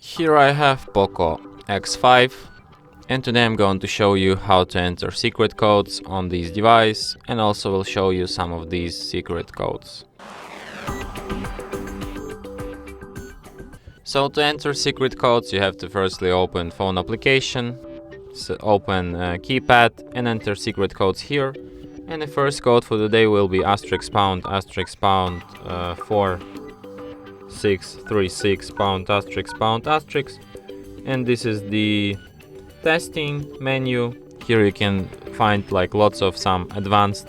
Here I have Poco X5, and today I'm going to show you how to enter secret codes on this device, and also will show you some of these secret codes. So to enter secret codes you have to firstly open phone application, so open keypad and enter secret codes here. And the first code for today will be *##**##*##, 4636 #####, and this is the testing menu. Here you can find like lots of some advanced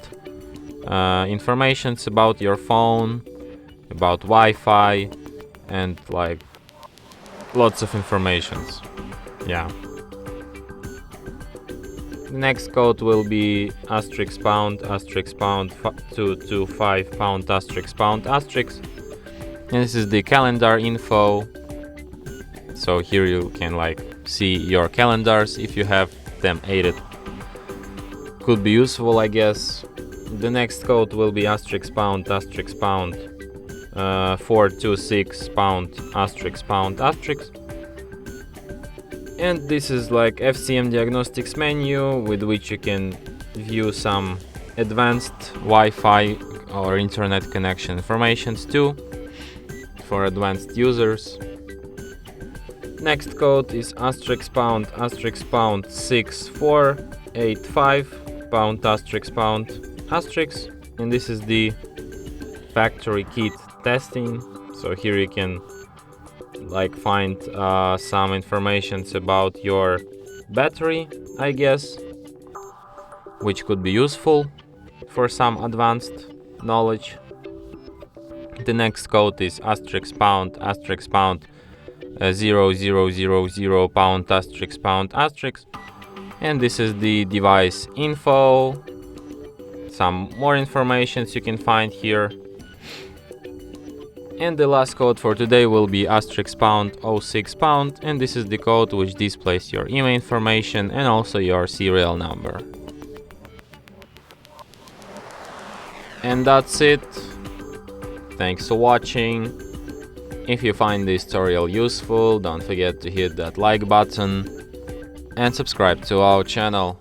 informations about your phone, about Wi-Fi, and like lots of informations. Yeah. The next code will be *##**#*# 225 ###*#. And this is the calendar info. So here you can like see your calendars if you have them added. Could be useful, I guess. The next code will be *##**##, 426 ###*#. And this is like FCM diagnostics menu with which you can view some advanced Wi-Fi or internet connection informations too for advanced users. Next code is *##*6485 ###*#, and this is the factory kit testing. So here you can like find some informations about your battery, I guess, which could be useful for some advanced knowledge. The next code is *##*0000 ###*#, and this is the device info. Some more informations you can find here. And the last code for today will be *##06#, and this is the code which displays your email information and also your serial number. And that's it. Thanks for watching. If you find this tutorial useful, don't forget to hit that like button and subscribe to our channel.